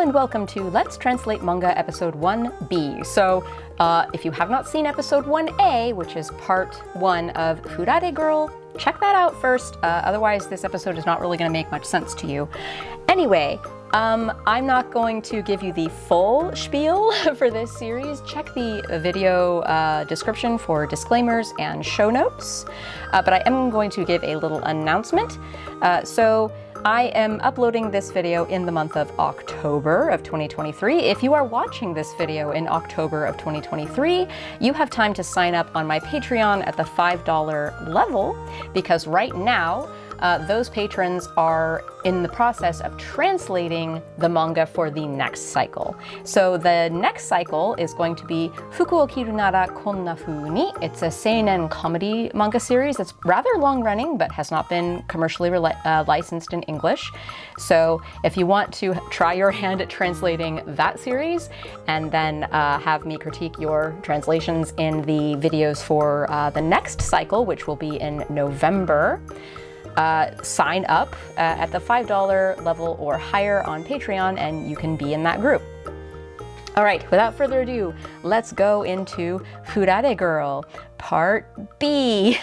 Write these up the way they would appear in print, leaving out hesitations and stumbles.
and welcome to Let's Translate Manga Episode 1B. So, if you have not seen Episode 1A, which is part 1 of Furare Girl, check that out first. Otherwise, this episode is not really going to make much sense to you. Anyway, I'm not going to give you the full spiel for this series. Check the video description for disclaimers and show notes. But I am going to give a little announcement. So I am uploading this video in the month of October of 2023. If you are watching this video in October of 2023, you have time to sign up on my Patreon at the $5 level, because right now, those patrons are in the process of translating the manga for the next cycle. So the next cycle is going to be Fuku o Kiru Nara Konna Fuu ni. It's a seinen comedy manga series that's rather long running but has not been commercially licensed in English. So if you want to try your hand at translating that series and then have me critique your translations in the videos for the next cycle, which will be in November, sign up at the $5 level or higher on Patreon, and you can be in that group. All right, without further ado, let's go into Furare Girl, Part B.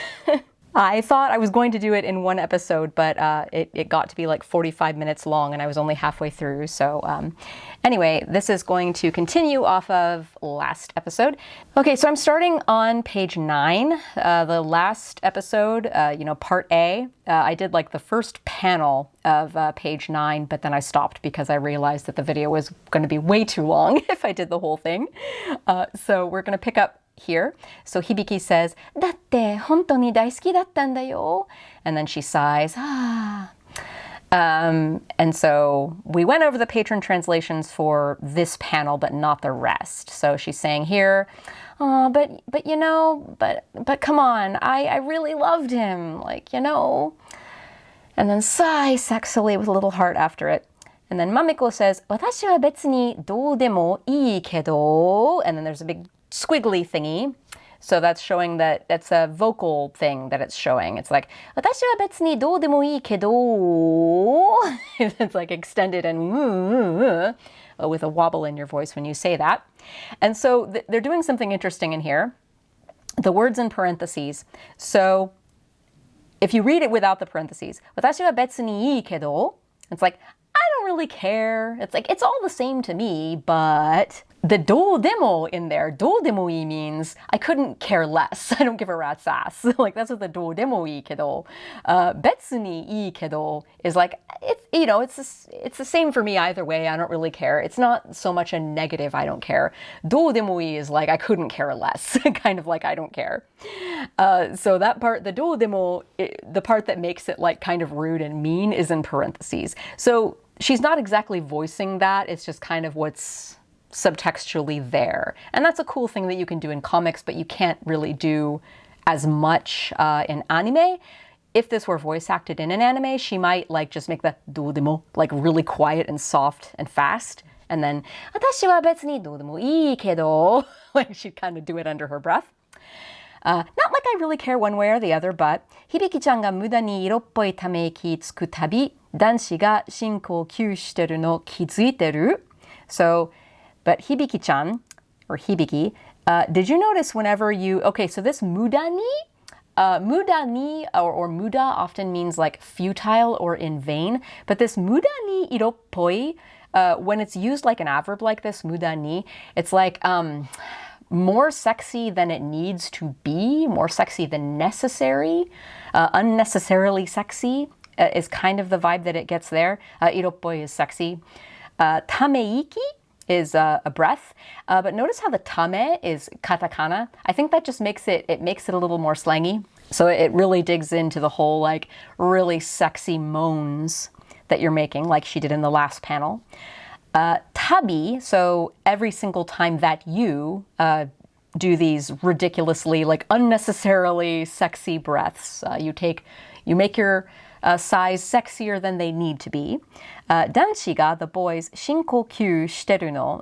I thought I was going to do it in one episode, but it got to be like 45 minutes long and I was only halfway through. So anyway, this is going to continue off of last episode. Okay, so I'm starting on page 9. The last episode, part A, I did like the first panel of page 9, but then I stopped because I realized that the video was going to be way too long if I did the whole thing. So we're going to pick up here. So Hibiki says, だって本当に大好きだったんだよ. And then she sighs, and so we went over the patron translations for this panel, but not the rest. So she's saying here, oh, but come on, I really loved him, And then sigh sexily with a little heart after it. And then Mamiko says, 私は別にどうでもいいけど. And then there's a big squiggly thingy. So that's showing that it's a vocal thing that it's showing. It's like, 私は別にどうでもいいけど. It's like extended and with a wobble in your voice when you say that. And so they're doing something interesting in here. The words in parentheses. So if you read it without the parentheses, 私は別にいいけど, it's like, I don't really care. It's like, it's all the same to me, but the do demo in there, do demo i means I couldn't care less. I don't give a rat's ass. Like, that's what the do demo i kedo. Betsu ni ii kedo is like, it's the same for me either way. I don't really care. It's not so much a negative I don't care. Do demo i is like, I couldn't care less. Kind of like I don't care. So that part, the do demo, the part that makes it like kind of rude and mean is in parentheses. So she's not exactly voicing that. It's just kind of what's subtextually there. And that's a cool thing that you can do in comics, but you can't really do as much in anime. If this were voice acted in an anime, she might just make the do demo really quiet and soft and fast. And then, 私は別にどうでもいいけど, she'd kind of do it under her breath. Not like I really care one way or the other, but 響ちゃんが無駄に色っぽいため息つくたび、男子が深呼吸してるの気づいてる? So, but Hibiki-chan, or Hibiki, did you notice whenever okay, so this mudani, mudani or muda often means like futile or in vain, but this mudani iroppoi, when it's used like an adverb like this, mudani, it's like more sexy than it needs to be, more sexy than necessary, unnecessarily sexy is kind of the vibe that it gets there. Iroppoi is sexy. Tameiki is a breath, but notice how the tame is katakana. I think that just makes it a little more slangy. So it really digs into the whole really sexy moans that you're making, like she did in the last panel. Tabi, so every single time that you do these ridiculously unnecessarily sexy breaths, you make your size sexier than they need to be. Danshi ga, the boys, shinkokyu shiteru no,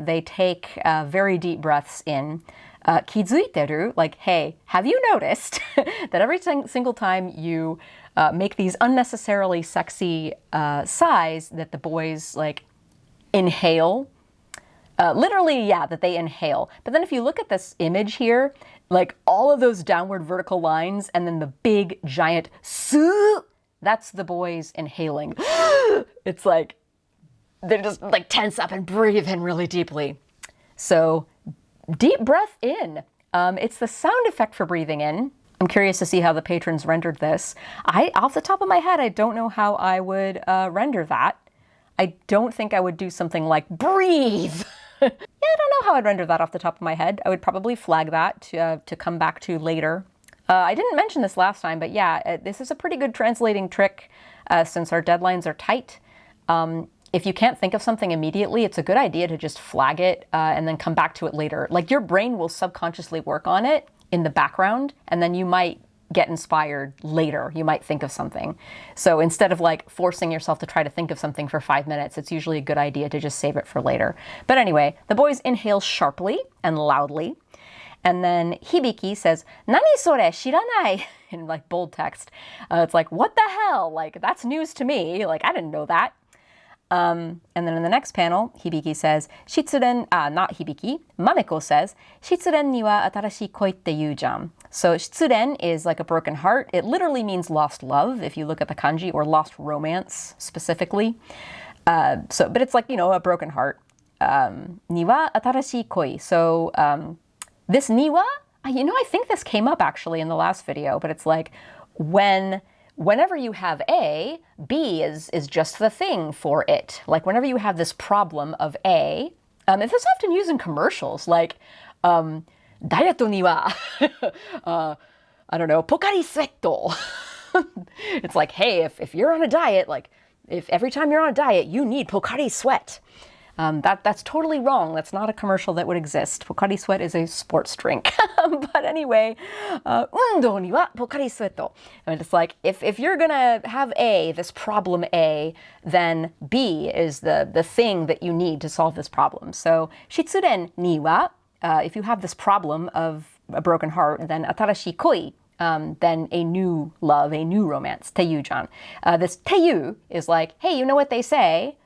they take very deep breaths in. Kizuiteru, hey, have you noticed that every single time you make these unnecessarily sexy sighs that the boys inhale. Literally, yeah, that they inhale. But then if you look at this image here, like all of those downward vertical lines and then the big giant su, that's the boys inhaling. It's like they're just like tense up and breathe in really deeply. So deep breath in. It's the sound effect for breathing in. I'm curious to see how the patrons rendered this. Off the top of my head, I don't know how I would render that. I don't think I would do something like breathe. Yeah, I don't know how I'd render that off the top of my head. I would probably flag that to come back to later. I didn't mention this last time, but yeah, this is a pretty good translating trick since our deadlines are tight. If you can't think of something immediately, it's a good idea to just flag it and then come back to it later. Like your brain will subconsciously work on it in the background, and then you might get inspired later. You might think of something. So instead of like forcing yourself to try to think of something for 5 minutes, it's usually a good idea to just save it for later. But anyway, the boys inhale sharply and loudly. And then Hibiki says, "Nani sore shiranai?" in like bold text. It's like, what the hell? Like, that's news to me. Like, I didn't know that. And then in the next panel, Hibiki says, not Hibiki, Mameko says, "Shitsuren ni wa atarashi koi tte yu jan." So shitsuren is like a broken heart. It literally means lost love, if you look at the kanji, or lost romance specifically. But it's like, a broken heart. Ni wa atarashi koi. So this ni wa, I think this came up actually in the last video, but it's like whenever you have A, B is just the thing for it. Like whenever you have this problem of A, and this is often used in commercials, like, daieto ni wa, I don't know, pokari sweato. It's like, hey, if you're on a diet, like, if every time you're on a diet, you need Pokari sweat. That's totally wrong. That's not a commercial that would exist. Pokari sweat is a sports drink. But anyway, undo ni wa Pokari sweato. And it's like, if you're gonna have A, this problem A, then B is the thing that you need to solve this problem. So, shitsuren ni wa, if you have this problem of a broken heart, then atarashi koi, then a new love, a new romance, teiyu jan. This teiyu is like, hey, you know what they say?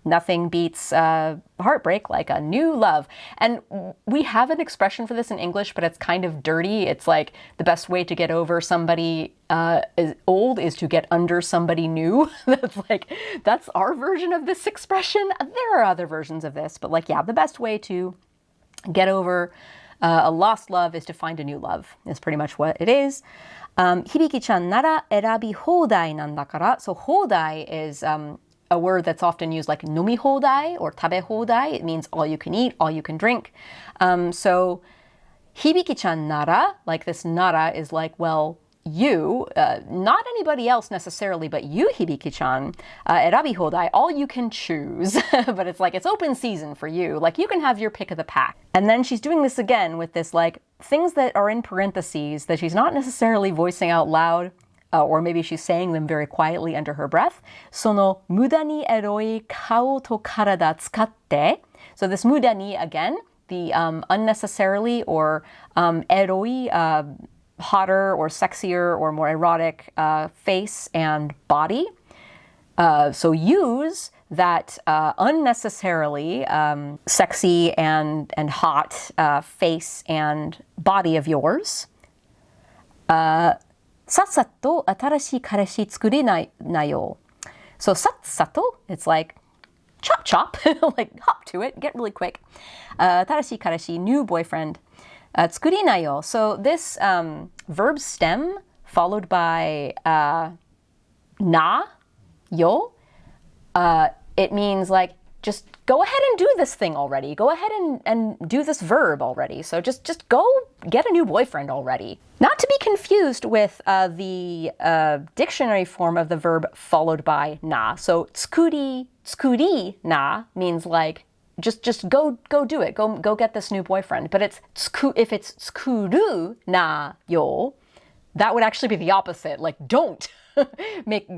Nothing beats heartbreak like a new love. And we have an expression for this in English, but it's kind of dirty. It's like the best way to get over somebody old is to get under somebody new. That's our version of this expression. There are other versions of this, but the best way to get over a lost love is to find a new love, is pretty much what it is. Hibiki-chan nara erabi hodai nandakara. So hodai is a word that's often used like nomi hodai or tabe hodai. It means all you can eat, all you can drink. So Hibiki-chan nara, like this nara is like, well, you, not anybody else necessarily, but you, Hibiki-chan, erabi hodai, all you can choose. But it's like, it's open season for you. Like, you can have your pick of the pack. And then she's doing this again with this, like, things that are in parentheses that she's not necessarily voicing out loud, or maybe she's saying them very quietly under her breath. Sono muda ni eroi kao to karada tsukatte. So this muda ni, again, the unnecessarily or eroi, hotter or sexier or more erotic face and body. So use that unnecessarily sexy and hot face and body of yours. Satsato atarashi kareshi tsukurina nayo. So satsato, it's like chop chop, like hop to it, get really quick. Atarashi kareshi, new boyfriend. Tsukurinayo. So this verb stem followed by na, yo, it means like, just go ahead and do this thing already. Go ahead and do this verb already. So just go get a new boyfriend already. Not to be confused with the dictionary form of the verb followed by na. So tsukuri na means like, just go do it. Go get this new boyfriend. But if it's tsukuru na yo, that would actually be the opposite. Like, don't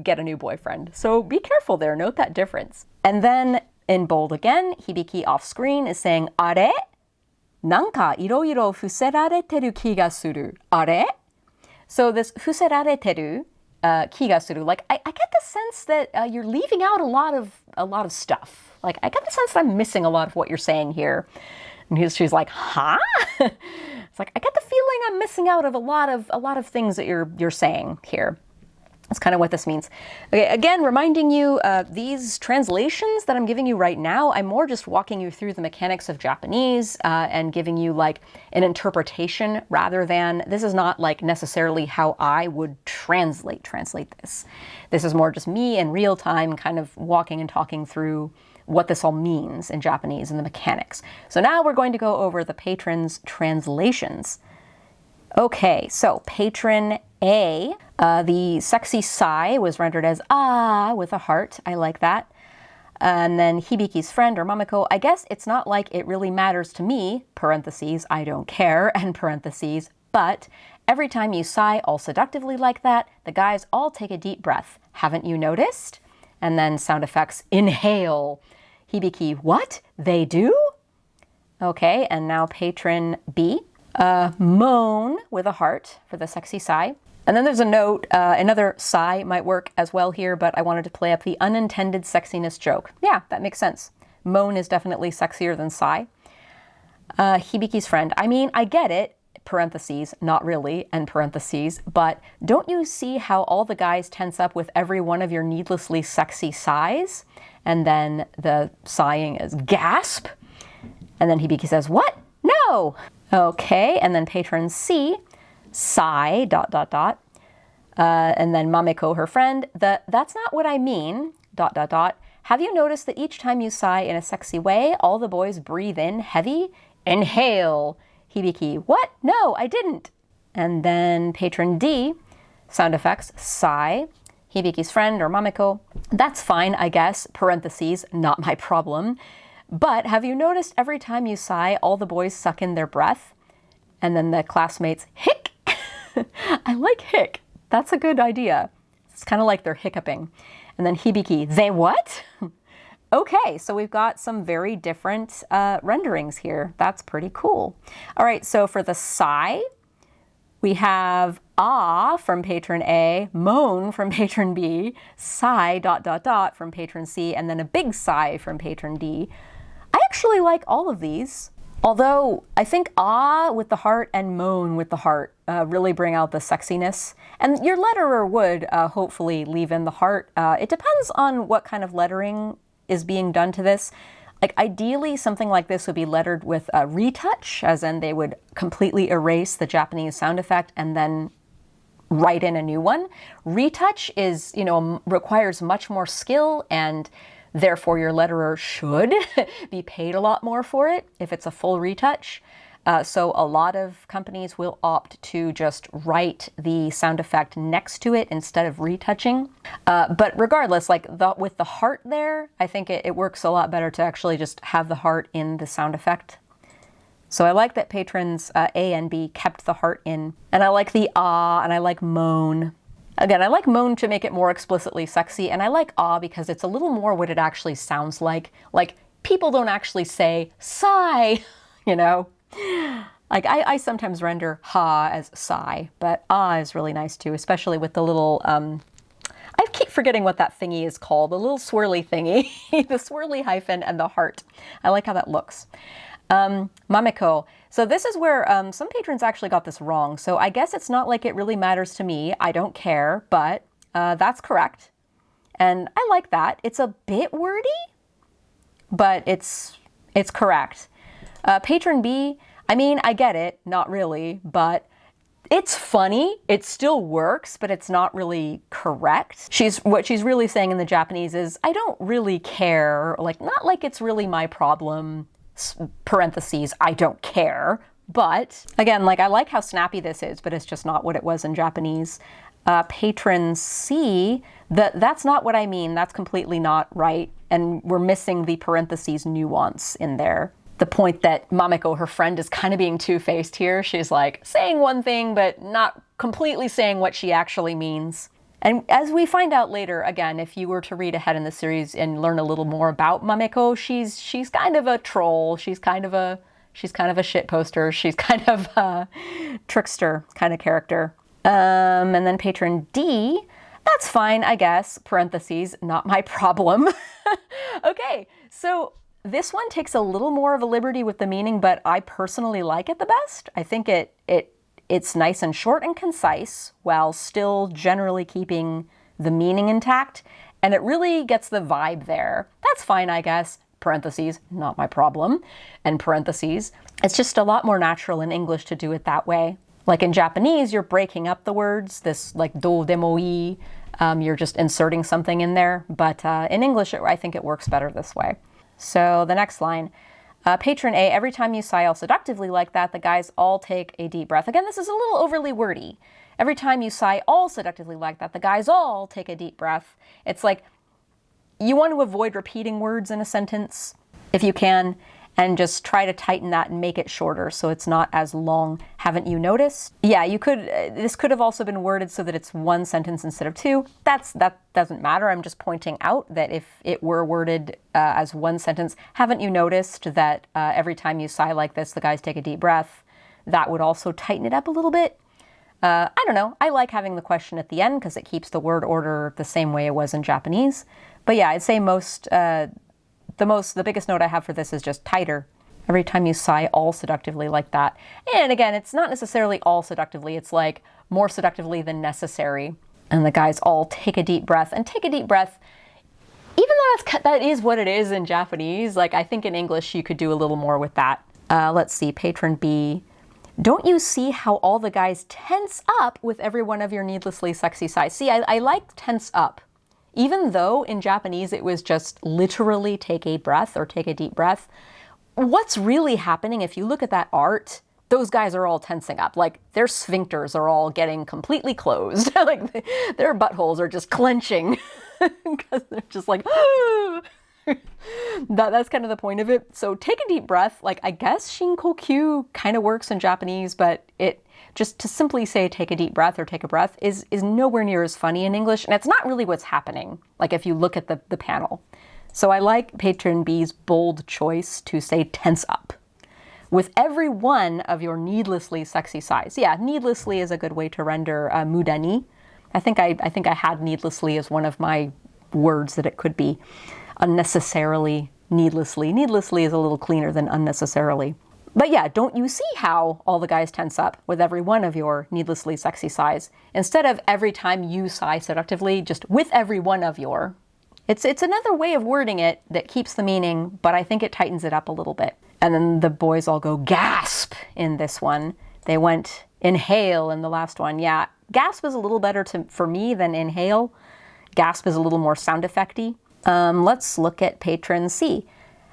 get a new boyfriend. So be careful there. Note that difference. And then in bold again, Hibiki off screen is saying are? Nanka iroiro fuserareteru ki ga suru. Are? So this fuserareteru kigasuru. Like, I get the sense that you're leaving out a lot of stuff. Like, I get the sense that I'm missing a lot of what you're saying here. And she's like, huh? It's like, I get the feeling I'm missing out of a lot of things that you're saying here. That's kind of what this means. Okay, again, reminding you, these translations that I'm giving you right now, I'm more just walking you through the mechanics of Japanese and giving you like an interpretation rather than, this is not like necessarily how I would translate this. This is more just me in real time kind of walking and talking through what this all means in Japanese and the mechanics. So now we're going to go over the patron's translations. Okay, so patron A, the sexy sigh was rendered as ah with a heart. I like that. And then Hibiki's friend, or Mamiko, I guess it's not like it really matters to me, parentheses, I don't care, and parentheses, but every time you sigh all seductively like that, the guys all take a deep breath. Haven't you noticed? And then sound effects, inhale. Hibiki, what? They do? Okay, and now patron B. Moan with a heart for the sexy sigh. And then there's a note, another sigh might work as well here, but I wanted to play up the unintended sexiness joke. Yeah, that makes sense. Moan is definitely sexier than sigh. Hibiki's friend, I mean, I get it, parentheses, not really, and parentheses, but don't you see how all the guys tense up with every one of your needlessly sexy sighs? And then the sighing is gasp. And then Hibiki says, what? No! Okay, and then patron C, sigh, ... and then Mamiko, her friend, that's not what I mean, ... Have you noticed that each time you sigh in a sexy way, all the boys breathe in heavy? Inhale. Hibiki, what? No, I didn't. And then patron D, sound effects, sigh. Hibiki's friend, or Mamiko, that's fine, I guess, parentheses, not my problem. But have you noticed every time you sigh, all the boys suck in their breath? And then the classmates, hic. I like hic. That's a good idea. It's kind of like they're hiccuping. And then Hibiki, they what? Okay, so we've got some very different renderings here. That's pretty cool. All right, so for the sigh, we have ah from patron A, moan from patron B, sigh ... from patron C, and then a big sigh from patron D. I actually like all of these, although I think ah with the heart and moan with the heart really bring out the sexiness. And your letterer would hopefully leave in the heart. It depends on what kind of lettering is being done to this. Like ideally something like this would be lettered with a retouch, as in they would completely erase the Japanese sound effect and then write in a new one. Retouch is, requires much more skill, and therefore your letterer should be paid a lot more for it if it's a full retouch. So a lot of companies will opt to just write the sound effect next to it instead of retouching. But regardless, with the heart there, I think it works a lot better to actually just have the heart in the sound effect. So I like that patrons A and B kept the heart in. And I like the ah, and I like moan. Again, I like moan to make it more explicitly sexy, and I like ah because it's a little more what it actually sounds like. Like, people don't actually say sigh, Like, I sometimes render ha as sigh, but ah is really nice too, especially with the little, I keep forgetting what that thingy is called, the little swirly thingy, the swirly hyphen and the heart. I like how that looks. Mamiko. So this is where some patrons actually got this wrong. So I guess it's not like it really matters to me. I don't care, but that's correct. And I like that. It's a bit wordy, but it's correct. Patron B, I mean, I get it, not really, but it's funny. It still works, but it's not really correct. What she's really saying in the Japanese is, I don't really care, like, not like it's really my problem, parentheses, I don't care. But again, like, I like how snappy this is, but it's just not what it was in Japanese. Patron C, that's not what I mean. That's completely not right. And we're missing the parentheses nuance in there. The point that Mamiko, her friend, is kind of being two-faced here. She's like saying one thing, but not completely saying what she actually means. And as we find out later, again, if you were to read ahead in the series and learn a little more about Mamiko, she's kind of a troll. She's kind of a shit poster. She's kind of a trickster kind of character. And then patron D, That's fine, I guess. Parentheses, not my problem. Okay, so this one takes a little more of a liberty with the meaning, but I personally like it the best. I think it's nice and short and concise while still generally keeping the meaning intact, and it really gets the vibe there. That's fine, I guess. Parentheses, not my problem. And parentheses, it's just a lot more natural in English to do it that way. Like in Japanese, you're breaking up the words, this like do demo ii, you're just inserting something in there. But in English, I think it works better this way. So the next line, Patron A, every time you sigh all seductively like that, the guys all take a deep breath. Again, this is a little overly wordy. Every time you sigh all seductively like that, the guys all take a deep breath. It's like you want to avoid repeating words in a sentence if you can, and just try to tighten that and make it shorter so it's not as long. Haven't you noticed? Yeah, you could, this could have also been worded so that it's one sentence instead of two. That doesn't matter. I'm just pointing out that if it were worded as one sentence, haven't you noticed that every time you sigh like this, the guys take a deep breath? That would also tighten it up a little bit. I don't know. I like having the question at the end because it keeps the word order the same way it was in Japanese. But yeah, I'd say the biggest note I have for this is just tighter. Every time you sigh all seductively like that. And again, it's not necessarily all seductively. It's like more seductively than necessary. And the guys all take a deep breath. And take a deep breath, even though that is what it is in Japanese, like I think in English you could do a little more with that. Let's see, Patron B. Don't you see how all the guys tense up with every one of your needlessly sexy sighs? See, I like tense up. Even though in Japanese it was just literally take a breath or take a deep breath, what's really happening if you look at that art, those guys are all tensing up. Like their sphincters are all getting completely closed. Like their buttholes are just clenching because they're just like, that's kind of the point of it. So take a deep breath. Like I guess shinkokyu kind of works in Japanese, but it just to simply say take a deep breath or take a breath is nowhere near as funny in English. And it's not really what's happening, like if you look at the panel. So I like Patron B's bold choice to say tense up. With every one of your needlessly sexy sighs. Yeah, needlessly is a good way to render mudani. I think I had needlessly as one of my words that it could be. Unnecessarily, needlessly. Needlessly is a little cleaner than unnecessarily. But yeah, don't you see how all the guys tense up with every one of your needlessly sexy sighs? Instead of every time you sigh seductively, just with every one of your. It's another way of wording it that keeps the meaning, but I think it tightens it up a little bit. And then the boys all go gasp in this one. They went inhale in the last one. Yeah, gasp is a little better for me than inhale. Gasp is a little more sound effecty. Let's look at Patron C.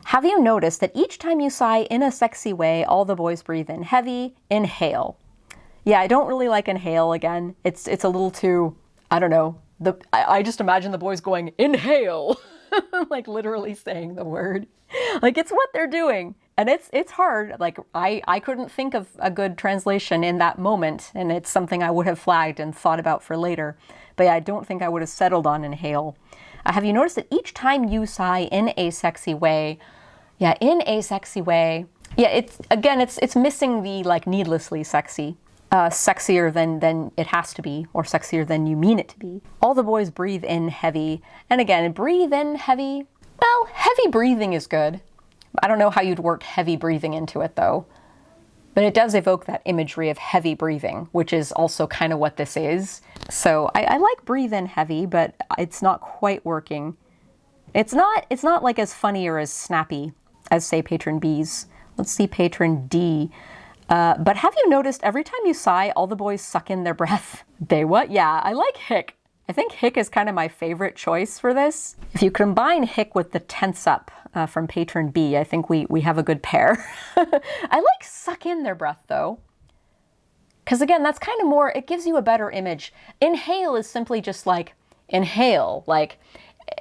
Have you noticed that each time you sigh in a sexy way, all the boys breathe in heavy, inhale? Yeah, I don't really like inhale again. It's a little too, I don't know. I just imagine the boys going, inhale, like literally saying the word. Like it's what they're doing. And it's hard. Like I couldn't think of a good translation in that moment. And it's something I would have flagged and thought about for later. But yeah, I don't think I would have settled on inhale. Have you noticed that each time you sigh in a sexy way, yeah, it's missing the like needlessly sexy, sexier than it has to be, or sexier than you mean it to be. All the boys breathe in heavy, and again, breathe in heavy. Well, heavy breathing is good. I don't know how you'd work heavy breathing into it though, but it does evoke that imagery of heavy breathing, which is also kind of what this is. So I like breathe in heavy, but it's not quite working. It's not like as funny or as snappy as say Patron B's. Let's see Patron D. But have you noticed every time you sigh, all the boys suck in their breath? They what? Yeah, I like hic. I think hic is kind of my favorite choice for this. If you combine hic with the tense up from Patron B, I think we have a good pair. I like suck in their breath though. Because again, that's kind of more, it gives you a better image. Inhale is simply just like inhale, like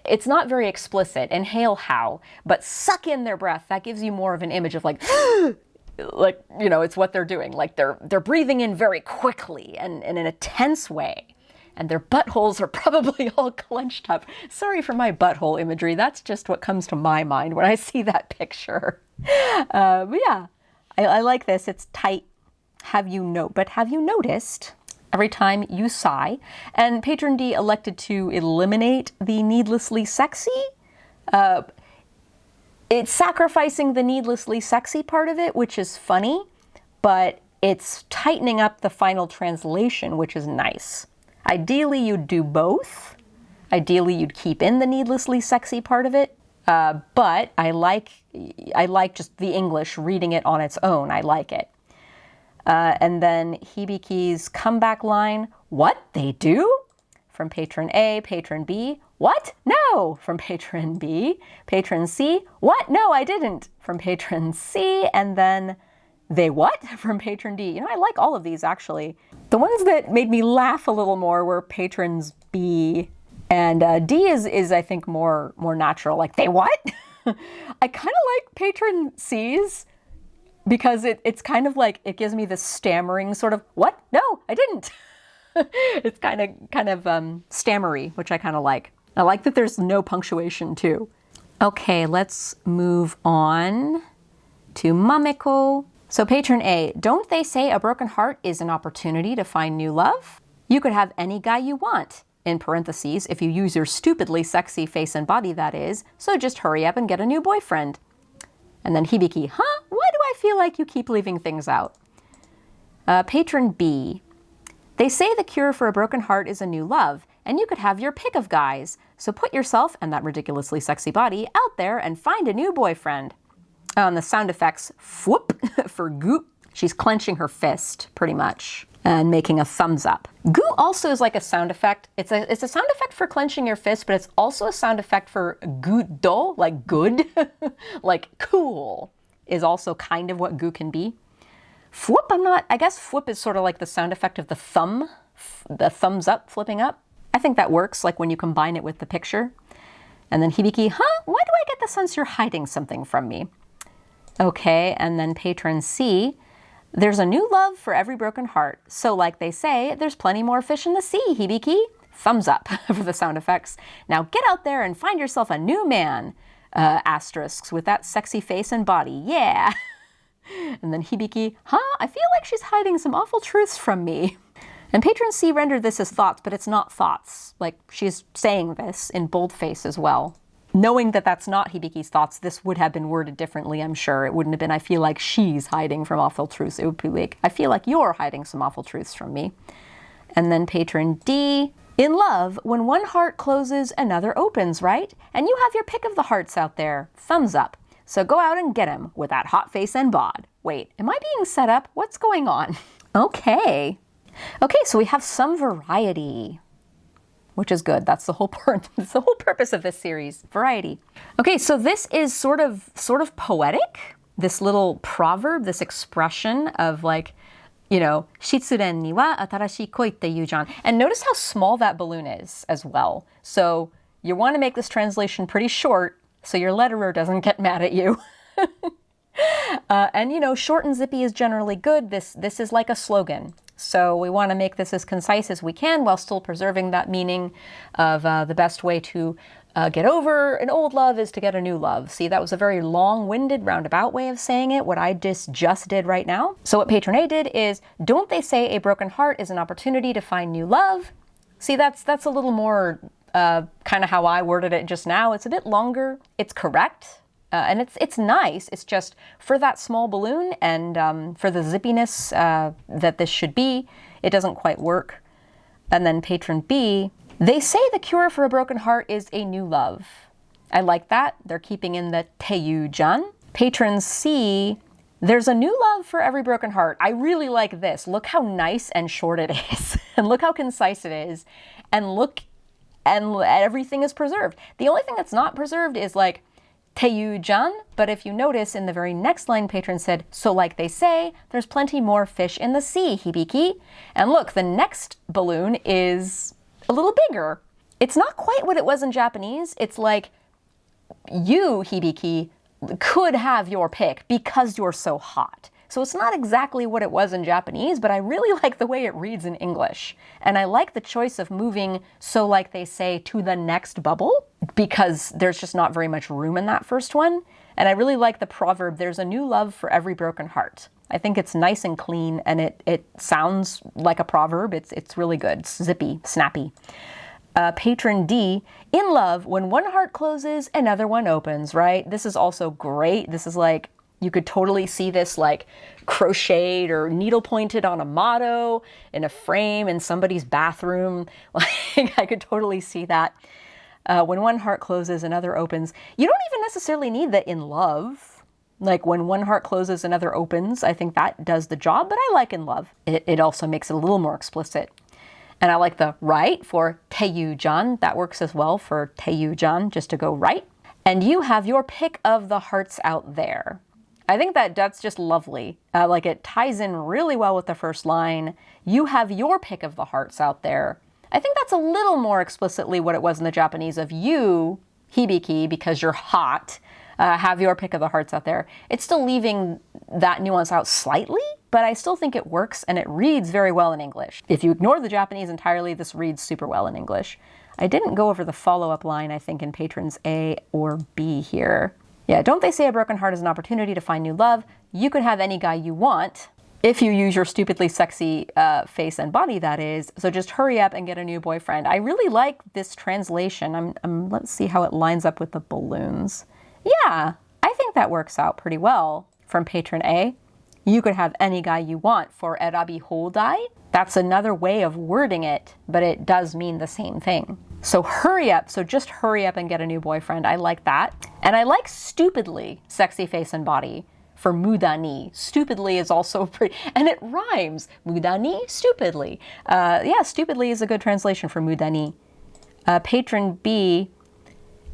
it's not very explicit. Inhale how, but suck in their breath. That gives you more of an image of like, like, you know, it's what they're doing. Like they're breathing in very quickly and in a tense way. And their buttholes are probably all clenched up. Sorry for my butthole imagery. That's just what comes to my mind when I see that picture. But yeah, I like this. It's tight. But have you noticed every time you sigh. And Patron D elected to eliminate the needlessly sexy. It's sacrificing the needlessly sexy part of it, which is funny, but it's tightening up the final translation, which is nice. Ideally, you'd do both. Ideally, you'd keep in the needlessly sexy part of it. But I like just the English, reading it on its own. I like it. And then Hibiki's comeback line, "What, they do?" From patron A. Patron B, "What? No!" From patron B. Patron C, "What? No, I didn't." From patron C. And then, "They what?" From patron D. You know, I like all of these, actually. The ones that made me laugh a little more were patrons B and D is I think more natural. Like, "They what?" I kind of like patron C's because it's kind of like, it gives me this stammering sort of, "What? No, I didn't." It's kind of stammery, which I kind of like. I like that there's no punctuation too. Okay, let's move on to Mameko. So patron A, "Don't they say a broken heart is an opportunity to find new love? You could have any guy you want, in parentheses, if you use your stupidly sexy face and body, that is, so just hurry up and get a new boyfriend." And then Hibiki, "Huh? Why do I feel like you keep leaving things out?" Patron B, "They say the cure for a broken heart is a new love, and you could have your pick of guys. So put yourself and that ridiculously sexy body out there and find a new boyfriend." And the sound effects, whoop, for goop. She's clenching her fist, pretty much, and making a thumbs up. Goo also is like a sound effect. It's a sound effect for clenching your fist, but it's also a sound effect for gudo, like good, like cool, is also kind of what goo can be. Fwhoop, I guess fwhoop is sort of like the sound effect of the thumbs up, flipping up. I think that works, like when you combine it with the picture. And then Hibiki, "Huh? Why do I get the sense you're hiding something from me?" Okay, and then patron C, "There's a new love for every broken heart. So like they say, there's plenty more fish in the sea, Hibiki." Thumbs up for the sound effects. "Now get out there and find yourself a new man, asterisks, with that sexy face and body. Yeah." And then Hibiki, "Huh? I feel like she's hiding some awful truths from me." And patron C rendered this as thoughts, but it's not thoughts. Like, she's saying this in boldface as well. Knowing that that's not Hibiki's thoughts, this would have been worded differently, I'm sure. It wouldn't have been, "I feel like she's hiding from awful truths." It would be like, "I feel like you're hiding some awful truths from me." And then patron D, "In love, when one heart closes, another opens, right? And you have your pick of the hearts out there. Thumbs up. So go out and get him with that hot face and bod." Wait, am I being set up? What's going on? Okay, so we have some variety, which is good. That's the whole that's the whole purpose of this series, variety. Okay, so this is sort of poetic. This little proverb, this expression of, like, you know, "Shitsuren ni wa atarashii koi tte iu jan." And notice how small that balloon is as well. So you want to make this translation pretty short so your letterer doesn't get mad at you. And, you know, short and zippy is generally good. This is like a slogan. So we want to make this as concise as we can while still preserving that meaning of the best way to get over an old love is to get a new love. See, that was a very long-winded, roundabout way of saying it, what I just did right now. So what patron A did is, "Don't they say a broken heart is an opportunity to find new love?" See, that's a little more kind of how I worded it just now. It's a bit longer. It's correct. And it's nice. It's just for that small balloon and for the zippiness that this should be, it doesn't quite work. And then patron B, "They say the cure for a broken heart is a new love." I like that. They're keeping in the teiyu-jan. Patron C, "There's a new love for every broken heart." I really like this. Look how nice and short it is. And look how concise it is. And everything is preserved. The only thing that's not preserved is like teiyu-jan, but if you notice in the very next line, patron said, "So like they say, there's plenty more fish in the sea, Hibiki." And look, the next balloon is a little bigger. It's not quite what it was in Japanese. It's like, you, Hibiki, could have your pick because you're so hot. So it's not exactly what it was in Japanese, but I really like the way it reads in English. And I like the choice of moving, so like they say, to the next bubble, because there's just not very much room in that first one. And I really like the proverb, there's a new love for every broken heart. I think it's nice and clean, and it sounds like a proverb. It's really good. It's zippy, snappy. Patron D, in love, when one heart closes, another one opens, right? This is also great. This is like, you could totally see this like crocheted or needle pointed on a motto in a frame in somebody's bathroom. Like, I could totally see that. When one heart closes, another opens. You don't even necessarily need the in love. Like when one heart closes, another opens. I think that does the job, but I like in love. It also makes it a little more explicit. And I like the right for Teiyu-jan. That works as well for Teiyu-jan, just to go right. And you have your pick of the hearts out there. I think that's just lovely. Like it ties in really well with the first line. You have your pick of the hearts out there. I think that's a little more explicitly what it was in the Japanese of you, Hibiki, because you're hot, have your pick of the hearts out there. It's still leaving that nuance out slightly, but I still think it works and it reads very well in English. If you ignore the Japanese entirely, this reads super well in English. I didn't go over the follow-up line, I think, in Patrons A or B here. Yeah, don't they say a broken heart is an opportunity to find new love? You could have any guy you want, if you use your stupidly sexy face and body, that is. So just hurry up and get a new boyfriend. I really like this translation. Let's see how it lines up with the balloons. Yeah, I think that works out pretty well. From Patron A, you could have any guy you want for erabi hodai. That's another way of wording it, but it does mean the same thing. So hurry up. So just hurry up and get a new boyfriend. I like that. And I like stupidly sexy face and body for mudani. Stupidly is also pretty, and it rhymes. Mudani, stupidly. Yeah, stupidly is a good translation for mudani. Patron B,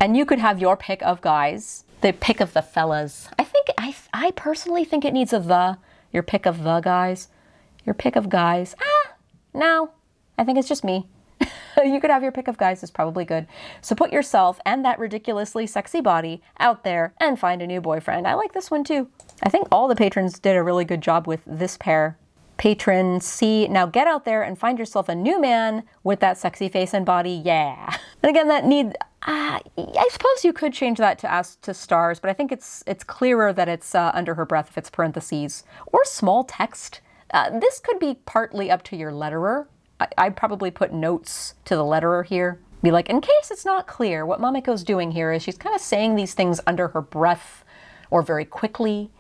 and you could have your pick of guys, the pick of the fellas. I personally think it needs a the, your pick of the guys, your pick of guys. No, I think it's just me. You could have your pick of guys is probably good. So put yourself and that ridiculously sexy body out there and find a new boyfriend. I like this one too. I think all the patrons did a really good job with this pair. Patron C, now get out there and find yourself a new man with that sexy face and body, yeah. And again, that need, I suppose you could change that to stars, but I think it's clearer that it's under her breath if it's parentheses or small text. This could be partly up to your letterer. I'd probably put notes to the letterer here. Be like, in case it's not clear, what Mameko's doing here is she's kind of saying these things under her breath or very quickly.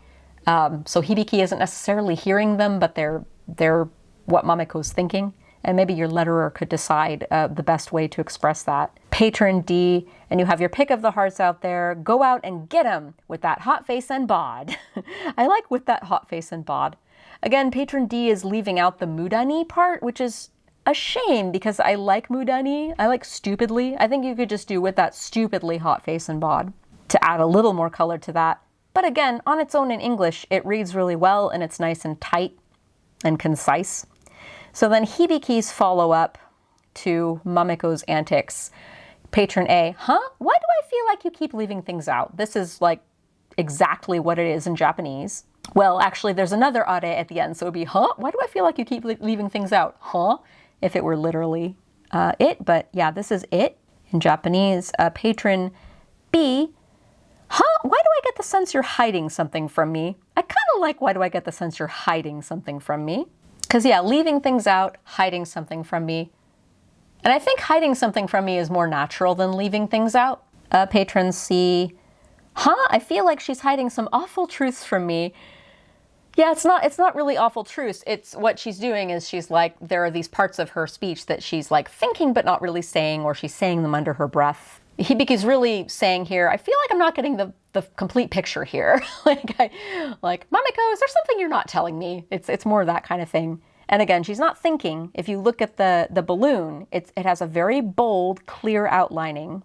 So Hibiki isn't necessarily hearing them, but they're what Mameko's thinking. And maybe your letterer could decide the best way to express that. Patron D, and you have your pick of the hearts out there. Go out and get him with that hot face and bod. I like with that hot face and bod. Again, Patron D is leaving out the mudani part, which is a shame because I like mudani. I like stupidly. I think you could just do with that stupidly hot face and bod to add a little more color to that. But again, on its own in English, it reads really well and it's nice and tight and concise. So then Hibiki's follow-up to Mameko's antics. Patron A, why do I feel like you keep leaving things out? This is like exactly what it is in Japanese. Well, actually, there's another are at the end, so it would be, why do I feel like you keep leaving things out? If it were literally it, but yeah, this is it in Japanese. Patron B, why do I get the sense you're hiding something from me? I kind of like why do I get the sense you're hiding something from me? Because yeah, leaving things out, hiding something from me. And I think hiding something from me is more natural than leaving things out. Patron C, I feel like she's hiding some awful truths from me. Yeah, it's not really awful truths. It's what she's doing is she's like, there are these parts of her speech that she's like thinking but not really saying, or she's saying them under her breath. Hibiki's really saying here, I feel like I'm not getting the complete picture here. like Mameko, is there something you're not telling me? It's more that kind of thing. And again, she's not thinking. If you look at the balloon, it has a very bold, clear outlining.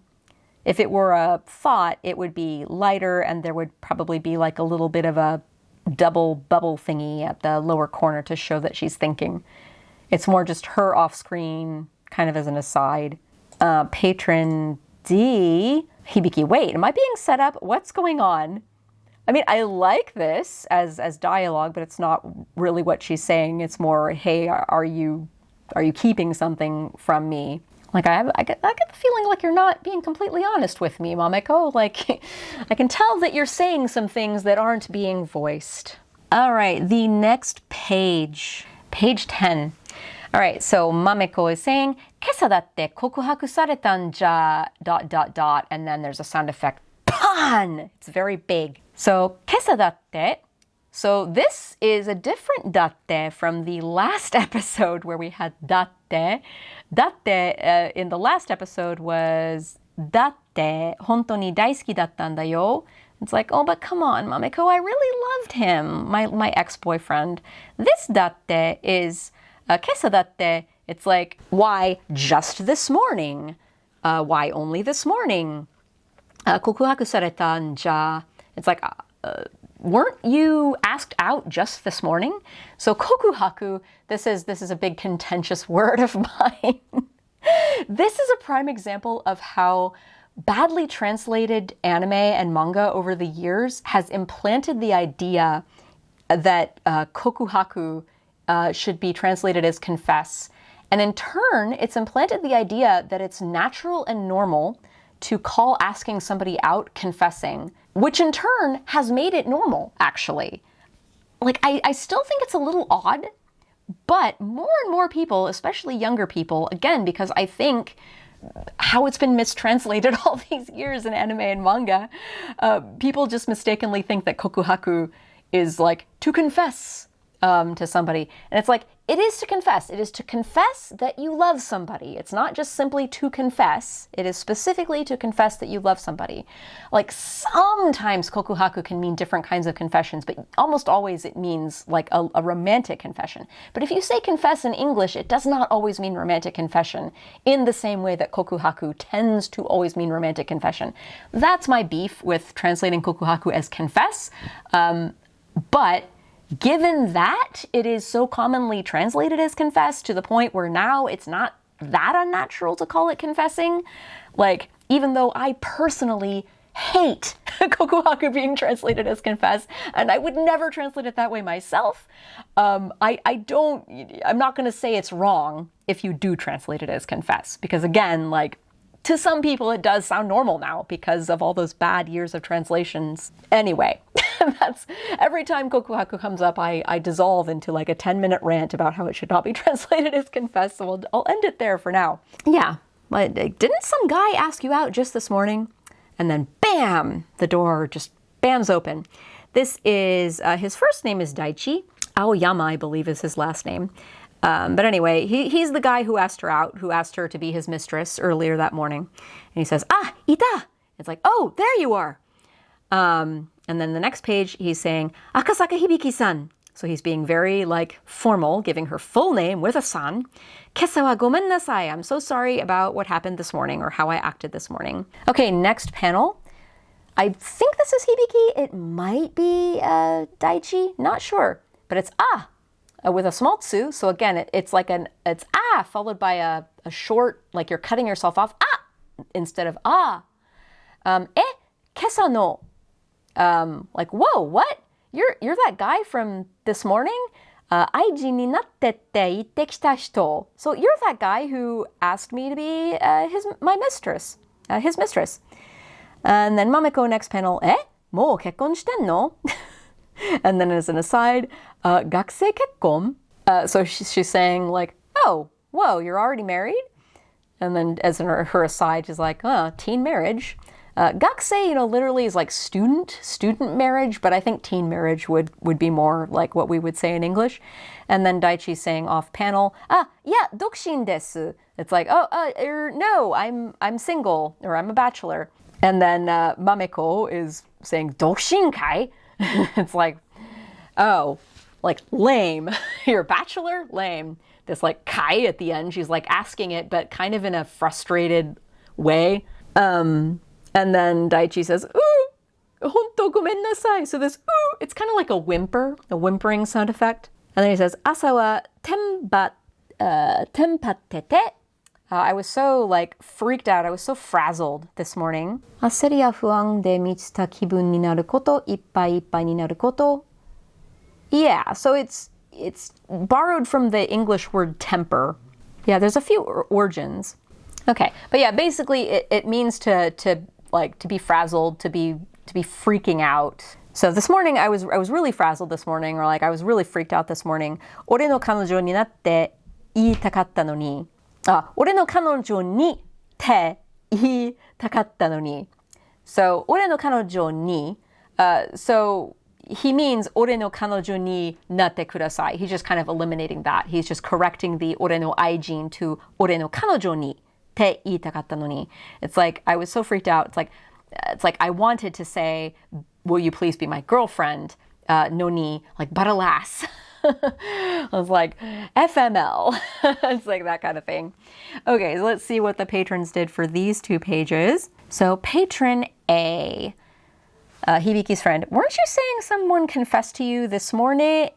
If it were a thought, it would be lighter and there would probably be like a little bit of a double bubble thingy at the lower corner to show that she's thinking. It's more just her off screen, kind of as an aside. Patron D, Hibiki, wait, am I being set up? What's going on? I mean, I like this as dialogue, but it's not really what she's saying. It's more, hey, are you keeping something from me? Like, I get the feeling like you're not being completely honest with me, Mameko. Like, I can tell that you're saying some things that aren't being voiced. All right, the next page. Page 10. All right, so Mameko is saying, 今朝だって告白されたんじゃ... and then there's a sound effect. Pan! It's very big. So, 今朝だって. So this is a different datte from the last episode where we had datte. Datte in the last episode was datte 本当に大好きだったんだよ. It's like, oh, but come on, Mameko, I really loved him, my ex-boyfriend. This datte is 今朝だって. It's like, why just this morning? Why only this morning? 告白されたんじゃ. It's like, weren't you asked out just this morning? So kokuhaku, this is a big contentious word of mine. This is a prime example of how badly translated anime and manga over the years has implanted the idea that kokuhaku should be translated as confess. And in turn, it's implanted the idea that it's natural and normal to call asking somebody out confessing, which in turn has made it normal, actually. Like, I still think it's a little odd, but more and more people, especially younger people, again, because I think how it's been mistranslated all these years in anime and manga, people just mistakenly think that kokuhaku is like to confess to somebody. And it's like, it is to confess. It is to confess that you love somebody. It's not just simply to confess. It is specifically to confess that you love somebody. Like, sometimes kokuhaku can mean different kinds of confessions, but almost always it means like a romantic confession. But if you say confess in English, it does not always mean romantic confession in the same way that kokuhaku tends to always mean romantic confession. That's my beef with translating kokuhaku as confess. But given that it is so commonly translated as confess to the point where now it's not that unnatural to call it confessing, like, even though I personally hate kokuhaku being translated as confess, and I would never translate it that way myself, I'm not going to say it's wrong if you do translate it as confess, because again, like, to some people it does sound normal now because of all those bad years of translations. Anyway, that's every time kokuhaku comes up, I dissolve into like a 10-minute rant about how it should not be translated as confess, so I'll end it there for now. Yeah, but didn't some guy ask you out just this morning? And then bam, the door just bams open. This is, his first name is Daichi. Aoyama, I believe, is his last name. But anyway, he's the guy who asked her out, who asked her to be his mistress earlier that morning. And he says, ah, ita! It's like, oh, there you are. And then the next page, he's saying, Akasaka Hibiki-san. So he's being very, like, formal, giving her full name with a san. Kesa wa gomen nasai. I'm so sorry about what happened this morning or how I acted this morning. Okay, next panel. I think this is Hibiki. It might be Daichi. Not sure. But it's with a small tsu. So again, it's followed by a short, like you're cutting yourself off, instead of kesa no. Like, whoa, what? You're that guy from this morning? Aiji ni natte te itte kita hito. So you're that guy who asked me to be my mistress, his mistress. And then Mameko, next panel, mou kekkon shiten no? And then as an aside, gakusei kekkon. So she's saying like, oh, whoa, you're already married? And then as her aside, she's like, teen marriage. Gakusei, literally is like student marriage, but I think teen marriage would be more like what we would say in English. And then Daichi's saying off panel, yeah, dokushin desu. It's like, no, I'm single, or I'm a bachelor. And then Mameko is saying, dokushin kai? It's like, oh, like lame. You're a bachelor? Lame. This like kai at the end, she's like asking it, but kind of in a frustrated way. And then Daichi says, ooh, honto gomen nasai. So this ooh, it's kind of like a whimpering sound effect. And then he says, asa wa tempattete I was so like freaked out. I was so frazzled this morning. 焦りや不安で満ちた気分になること、いっぱいいっぱいになること。Yeah, so it's borrowed from the English word temper. Yeah, there's a few origins. Okay, but yeah, basically it means to be frazzled, to be freaking out. So this morning I was really frazzled this morning, or like I was really freaked out this morning. 俺の彼女になって言いたかったのに。俺の彼女にって言いたかったのに。So 俺の彼女に, so he means 俺の彼女になってください. He's just kind of eliminating that. He's just correcting the 俺の愛人 to 俺の彼女にって言いたかったのに. It's like I was so freaked out. It's like I wanted to say, will you please be my girlfriend? No ni, like, but alas. I was like, FML. It's like that kind of thing. Okay, so let's see what the patrons did for these 2 pages. So patron A, Hibiki's friend. Weren't you saying someone confessed to you this morning?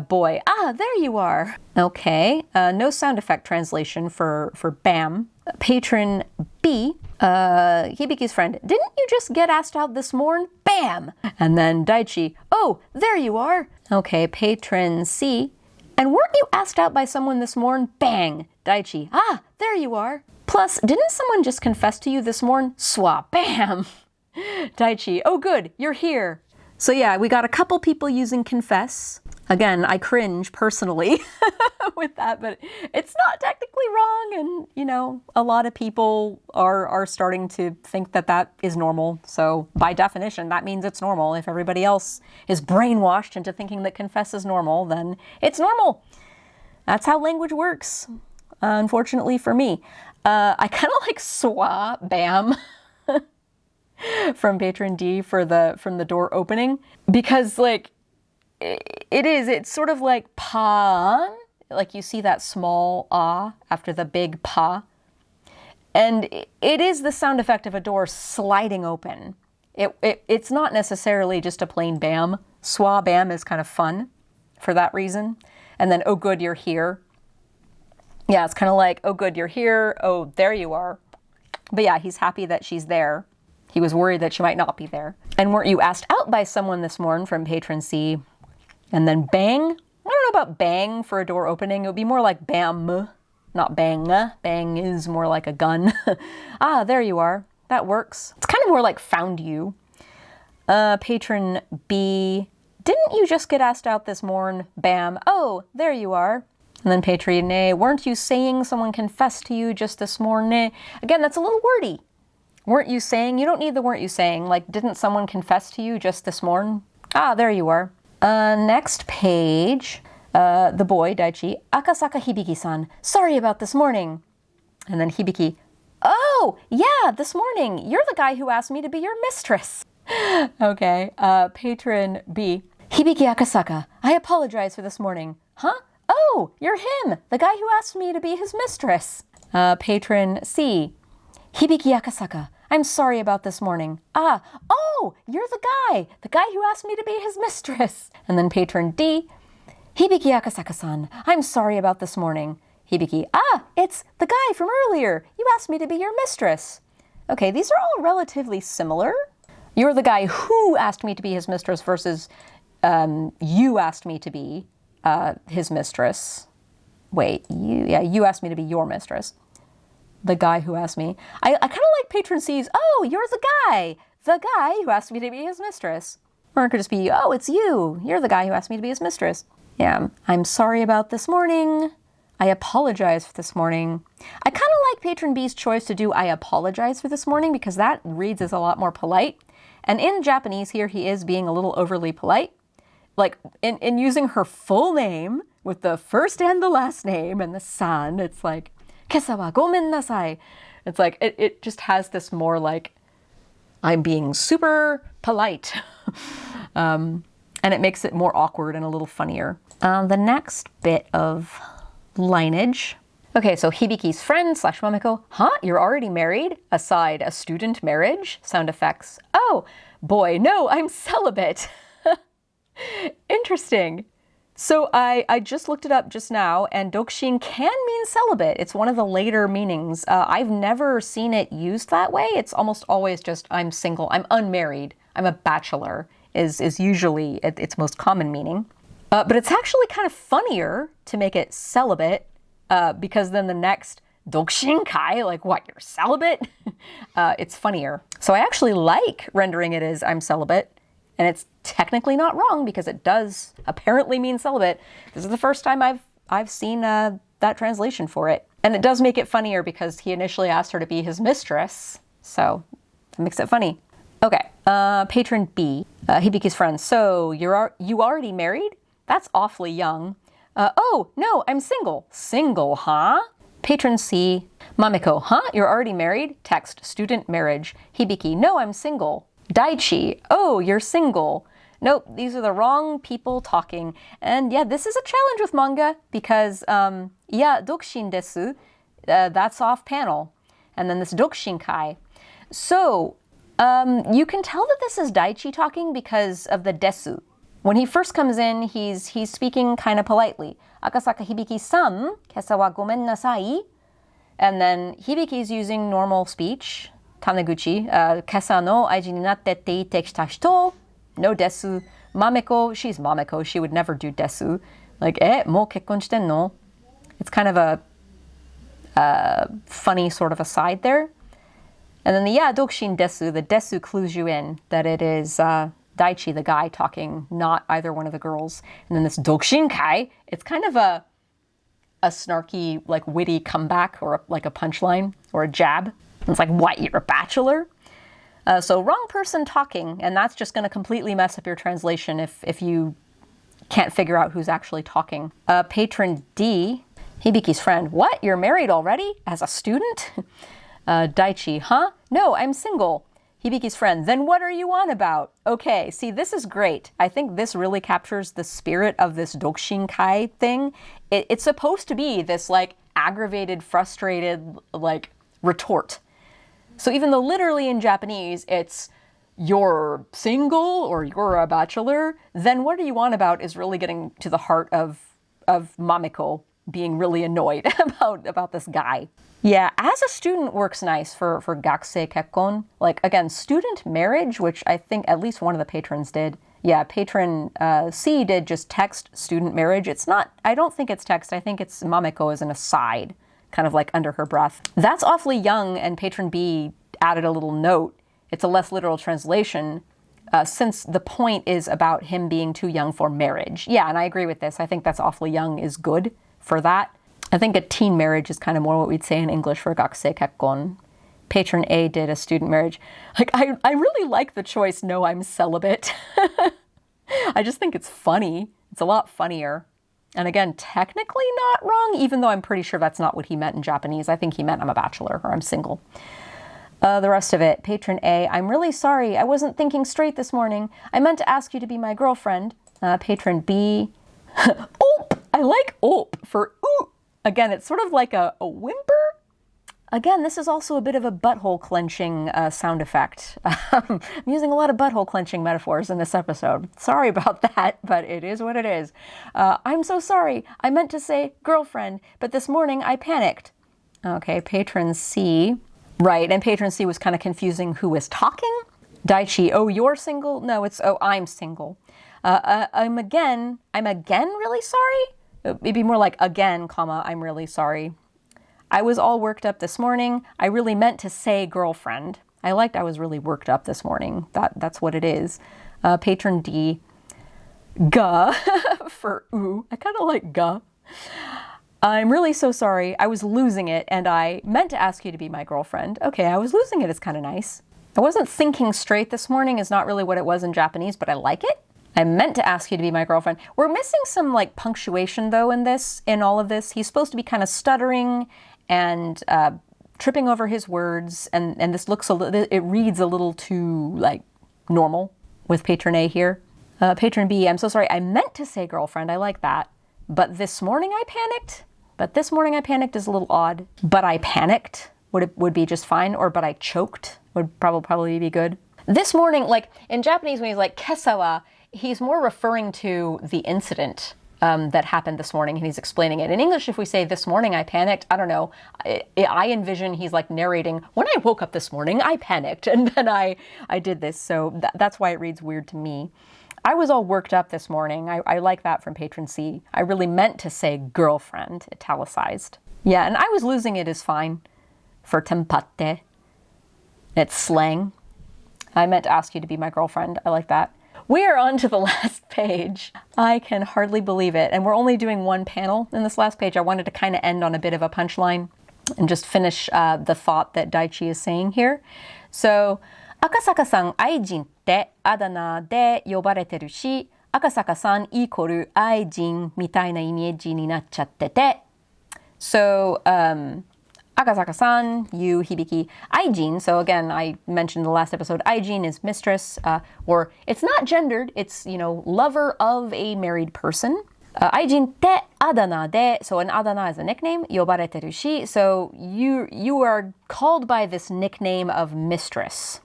Boy. There you are. Okay, no sound effect translation for BAM. Patron B, Hibiki's friend. Didn't you just get asked out this morning? Bam! And then Daichi. Oh, there you are. Okay, patron C. And weren't you asked out by someone this morning? Bang! Daichi. There you are. Plus, didn't someone just confess to you this morning? Swap. Bam! Daichi. Oh, good. You're here. So yeah, we got a couple people using confess. Again, I cringe personally with that, but it's not technically wrong. And, you know, a lot of people are starting to think that that is normal. So by definition, that means it's normal. If everybody else is brainwashed into thinking that confess is normal, then it's normal. That's how language works, unfortunately for me. I kind of like swa, bam, from patron D from the door opening, because like, it's sort of like pa, like you see that small after the big pa. And it is the sound effect of a door sliding open. It's not necessarily just a plain bam. Swa bam is kind of fun for that reason. And then, oh good, you're here. Yeah, it's kind of like, oh good, you're here. Oh, there you are. But yeah, he's happy that she's there. He was worried that she might not be there. And weren't you asked out by someone this morning from patron C? And then bang. I don't know about bang for a door opening. It would be more like bam, not bang. Bang is more like a gun. There you are. That works. It's kind of more like found you. Patron B. Didn't you just get asked out this morning? Bam. Oh, there you are. And then patron A. Weren't you saying someone confessed to you just this morning? Again, that's a little wordy. Weren't you saying? You don't need the weren't you saying. Like, didn't someone confess to you just this morning? There you are. Next page, the boy, Daichi, Akasaka Hibiki-san, sorry about this morning. And then Hibiki, oh, yeah, this morning, you're the guy who asked me to be your mistress. Okay, patron B, Hibiki Akasaka, I apologize for this morning. Huh? Oh, you're him, the guy who asked me to be his mistress. Patron C, Hibiki Akasaka, I'm sorry about this morning. Oh, you're the guy who asked me to be his mistress. And then patron D, Hibiki Akasaka-san, I'm sorry about this morning. Hibiki, it's the guy from earlier. You asked me to be your mistress. Okay, these are all relatively similar. You're the guy who asked me to be his mistress versus you asked me to be his mistress. Wait, you asked me to be your mistress. The guy who asked me. I kind of like patron C's, oh, you're the guy who asked me to be his mistress. Or it could just be, oh, it's you. You're the guy who asked me to be his mistress. Yeah, I'm sorry about this morning. I apologize for this morning. I kind of like patron B's choice to do I apologize for this morning because that reads as a lot more polite. And in Japanese here, he is being a little overly polite. Like in using her full name with the first and the last name and the san, it's like, Kesa wa gomen nasai. It's like, it just has this more like, I'm being super polite. And it makes it more awkward and a little funnier. The next bit of lineage. Okay, so Hibiki's friend / Mamiko. Huh? You're already married? Aside, a student marriage? Sound effects. Oh, boy, no, I'm celibate. Interesting. So I just looked it up just now, and dokushin can mean celibate. It's one of the later meanings. I've never seen it used that way. It's almost always just I'm single, I'm unmarried, I'm a bachelor is usually its most common meaning. But it's actually kind of funnier to make it celibate because then the next dokushinkai, like what, you're celibate? It's funnier. So I actually like rendering it as I'm celibate. And it's technically not wrong because it does apparently mean celibate. This is the first time I've seen that translation for it. And it does make it funnier because he initially asked her to be his mistress. So it makes it funny. Okay, patron B, Hibiki's friend. So you already married? That's awfully young. Oh, no, I'm single. Single, huh? Patron C, Mamiko, huh? You're already married? Text, student marriage. Hibiki, no, I'm single. Daichi, oh, you're single. Nope, these are the wrong people talking. And yeah, this is a challenge with manga because, yeah, dokushin desu, that's off panel. And then this dokushinkai. So, you can tell that this is Daichi talking because of the desu. When he first comes in, he's speaking kind of politely. Akasaka Hibiki-san, kesa wa gomen nasai. And then Hibiki's using normal speech. Taneguchi, kesa no aiji ni natte ite kita hito, no desu. Mameko, she's Mameko, she would never do desu. Like, mo kekkon shiten no? It's kind of a funny sort of aside there. And then the dokushin desu, the desu clues you in that it is Daichi, the guy, talking, not either one of the girls. And then this dokushinkai, it's kind of a snarky, like witty comeback or like a punchline or a jab. It's like, what, you're a bachelor? So wrong person talking, and that's just going to completely mess up your translation if you can't figure out who's actually talking. Patron D, Hibiki's friend. What, you're married already? As a student? Daichi, huh? No, I'm single. Hibiki's friend. Then what are you on about? Okay, see, this is great. I think this really captures the spirit of this dokushinkai thing. It's supposed to be this, like, aggravated, frustrated, like, retort. So even though literally in Japanese it's you're single or you're a bachelor, then what are you on about is really getting to the heart of Mamiko being really annoyed about this guy. Yeah, as a student works nice for gakusei kekkon. Like, again, student marriage, which I think at least one of the patrons did. Yeah, patron C did just text student marriage. It's not, I don't think it's text. I think it's Mamiko as an aside, kind of like under her breath. That's awfully young, and patron B added a little note. It's a less literal translation since the point is about him being too young for marriage. Yeah, and I agree with this. I think that's awfully young is good for that. I think a teen marriage is kind of more what we'd say in English for gakusei kekkon. Patron A did a student marriage. Like, I really like the choice, no, I'm celibate. I just think it's funny. It's a lot funnier. And again, technically not wrong, even though I'm pretty sure that's not what he meant in Japanese. I think he meant I'm a bachelor or I'm single. The rest of it, Patron A, I'm really sorry. I wasn't thinking straight this morning. I meant to ask you to be my girlfriend. Patron B, oop, I like oop for ooh. Again, it's sort of like a whimper. Again, this is also a bit of a butthole clenching sound effect. I'm using a lot of butthole clenching metaphors in this episode. Sorry about that, but it is what it is. I'm so sorry. I meant to say girlfriend, but this morning I panicked. Okay, Patron C. Right, and Patron C was kind of confusing who was talking. Daichi, oh, you're single? No, it's, oh, I'm single. I'm again really sorry? It'd be more like again, comma, I'm really sorry. I was all worked up this morning. I really meant to say girlfriend. I was really worked up this morning. That's what it is. Patron D, ga for ooh. I kind of like ga. I'm really so sorry. I was losing it, and I meant to ask you to be my girlfriend. Okay, I was losing it. It's kind of nice. I wasn't thinking straight this morning is not really what it was in Japanese, but I like it. I meant to ask you to be my girlfriend. We're missing some like punctuation though in all of this. He's supposed to be kind of stuttering and tripping over his words, and this looks it reads a little too like normal with Patron A here. Patron B, I'm so sorry. I meant to say girlfriend. I like that. But this morning I panicked. But this morning I panicked is a little odd. But I panicked would be just fine, or but I choked would probably be good. This morning, like in Japanese when he's like kesawa, he's more referring to the incident that happened this morning, and he's explaining it. In English, if we say this morning I panicked, I don't know, I envision he's like narrating, when I woke up this morning, I panicked, and then I did this. So that's why it reads weird to me. I was all worked up this morning. I like that from Patron C. I really meant to say girlfriend, italicized. Yeah, and I was losing it is fine for tempatte. It's slang. I meant to ask you to be my girlfriend. I like that. We are on to the last page. I can hardly believe it. And we're only doing one panel in this last page. I wanted to kind of end on a bit of a punchline and just finish the thought that Daichi is saying here. So, Akasaka-san aijinってあだ名で呼ばれてるし、Akasaka-san equal 愛人みたいなイメージになっちゃってて。So, Akasaka-san, you, Hibiki, Aijin. So again, I mentioned in the last episode, Aijin is mistress, or it's not gendered. It's, lover of a married person. Aijin te adana de. So an adana is a nickname. Yobareteru shi. So you are called by this nickname of mistress,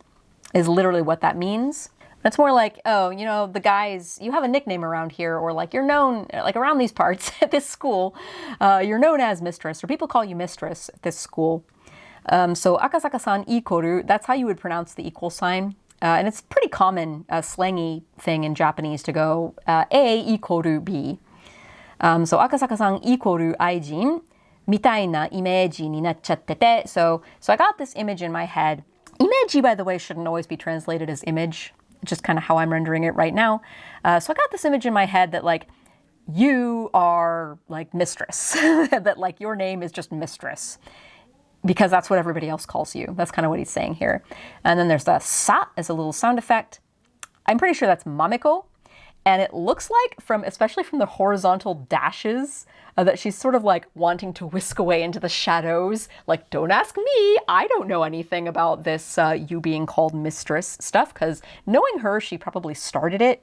is literally what that means. It's more like, the guys, you have a nickname around here, or like you're known, like around these parts at this school, you're known as mistress, or people call you mistress at this school. So Akasaka-san ikoru, that's how you would pronounce the equal sign. And it's pretty common, slangy thing in Japanese to go A ikoru B. So Akasaka-san ikoru aijin, mitai na imeji ni nachchatte. So I got this image in my head. Imeji, by the way, shouldn't always be translated as image. Just kind of how I'm rendering it right now. So I got this image in my head that like, you are like mistress, that like your name is just mistress, because that's what everybody else calls you. That's kind of what he's saying here. And then there's the sa as a little sound effect. I'm pretty sure that's mamiko. And it looks like especially from the horizontal dashes, that she's sort of like wanting to whisk away into the shadows. Like, don't ask me. I don't know anything about this you being called mistress stuff, because knowing her, she probably started it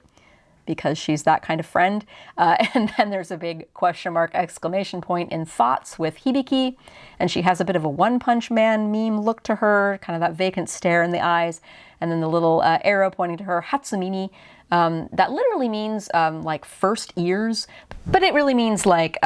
because she's that kind of friend. And then there's a big question mark exclamation point in thoughts with Hibiki. And she has a bit of a One Punch Man meme look to her, kind of that vacant stare in the eyes. And then the little arrow pointing to her, Hatsumimi. That literally means like first ears, but it really means like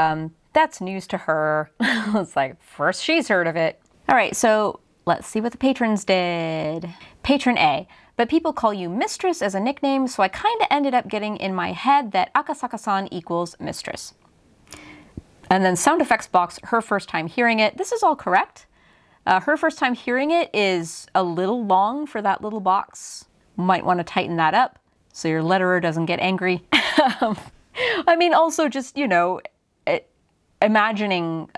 that's news to her. It's like first she's heard of it. All right, so let's see what the patrons did. Patron A, but people call you mistress as a nickname, so I kind of ended up getting in my head that Akasaka-san equals mistress. And then sound effects box, her first time hearing it. This is all correct. Her first time hearing it is a little long for that little box. Might want to tighten that up so your letterer doesn't get angry. I mean, also just, imagining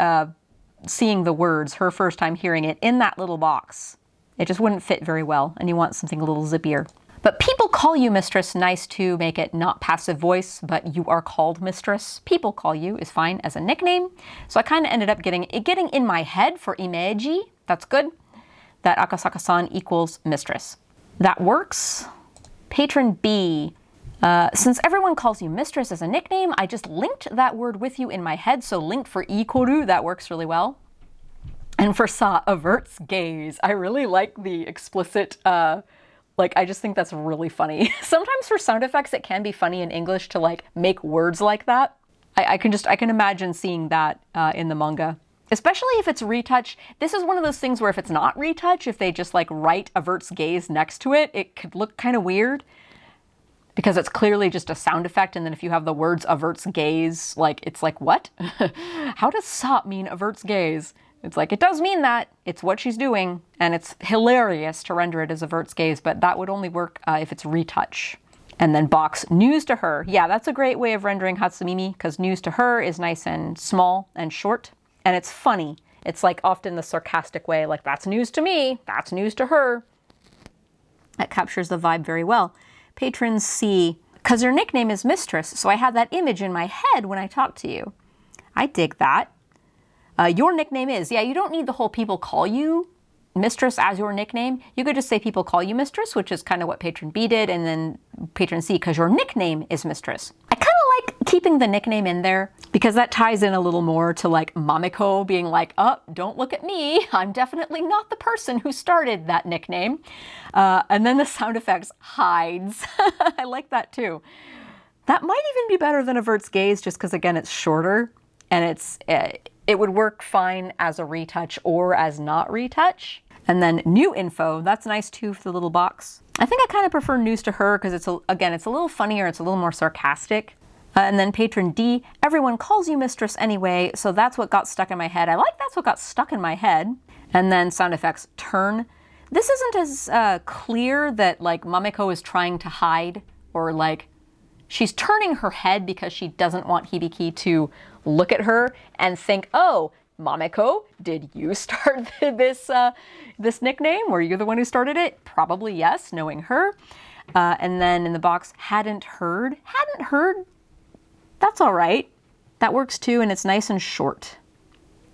seeing the words, her first time hearing it, in that little box. It just wouldn't fit very well, and you want something a little zippier. But people call you mistress, nice to make it not passive voice, but you are called mistress. People call you is fine as a nickname. So I kind of ended up getting in my head for imeji, that's good, that Akasaka-san equals mistress. That works. Patron B, since everyone calls you mistress as a nickname, I just linked that word with you in my head, so linked for ikoru, that works really well. And for sa, averts gaze. I really like the explicit, I just think that's really funny. Sometimes for sound effects, it can be funny in English to like make words like that. I can imagine seeing that in the manga. Especially if it's retouch. This is one of those things where if it's not retouch, if they just like write averts gaze next to it, it could look kind of weird. Because it's clearly just a sound effect, and then if you have the words averts gaze, it's like, what? How does sa mean averts gaze? It's like, it does mean that. It's what she's doing, and it's hilarious to render it as averts gaze, but that would only work if it's retouch. And then box, news to her. Yeah, that's a great way of rendering Hatsumimi, because news to her is nice and small and short. And it's funny. It's like often the sarcastic way, like, that's news to me, that's news to her. That captures the vibe very well. Patron C, because your nickname is mistress, so I had that image in my head when I talked to you. I dig that. Your nickname is, you don't need the whole people call you mistress as your nickname. You could just say people call you mistress, which is kind of what Patron B did, and then Patron C, because your nickname is mistress. I kind of like keeping the nickname in there because that ties in a little more to like Mamiko being like, oh, don't look at me. I'm definitely not the person who started that nickname. And then the sound effects hides. I like that too. That might even be better than Averts Gaze, just because, again, it's shorter, and it would work fine as a retouch or as not retouch. And then new info, that's nice too for the little box. I think I kind of prefer news to her because it's a little funnier, it's a little more sarcastic. And then Patron D, everyone calls you mistress anyway, so that's what got stuck in my head. I like that's what got stuck in my head. And then sound effects, turn. This isn't as clear that like Mameko is trying to hide, or like she's turning her head because she doesn't want Hibiki to look at her and think, oh, Mameko, did you start this nickname? Were you the one who started it? Probably yes, knowing her. And then in the box, hadn't heard. Hadn't heard. That's all right. That works too, and it's nice and short.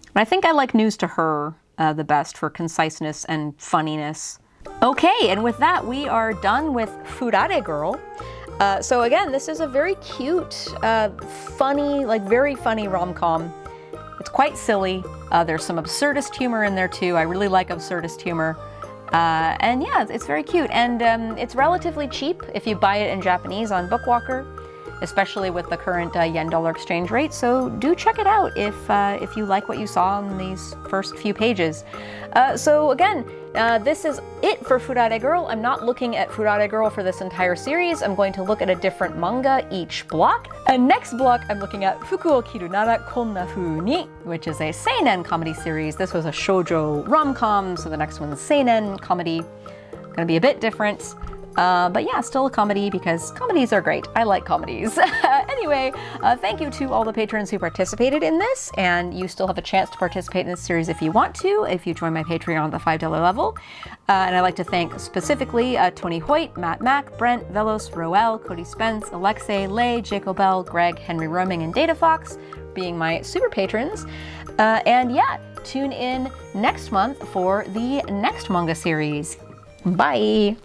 And I think I like news to her the best for conciseness and funniness. Okay, and with that, we are done with Furare Girl. So again, this is a very cute, funny, like very funny rom-com. It's quite silly. There's some absurdist humor in there too. I really like absurdist humor. And yeah, it's very cute. And it's relatively cheap if you buy it in Japanese on Bookwalker, especially with the current yen-dollar exchange rate. So do check it out if you like what you saw in these first few pages. So again, this is it for Furare Girl. I'm not looking at Furare Girl for this entire series. I'm going to look at a different manga each block. And next block, I'm looking at Fuku o Kiru Nara Konna Fuu ni, which is a seinen comedy series. This was a shoujo rom-com, so the next one's seinen comedy. Gonna be a bit different. But yeah, still a comedy because comedies are great. I like comedies. Anyway, thank you to all the patrons who participated in this, and you still have a chance to participate in this series if you want to, if you join my Patreon at the $5 level. And I'd like to thank specifically Tony Hoyt, Matt Mack, Brent, Velos, Roel, Cody Spence, Alexei, Lay, Jacob Bell, Greg, Henry Roaming, and Data Fox being my super patrons. And yeah, tune in next month for the next manga series. Bye!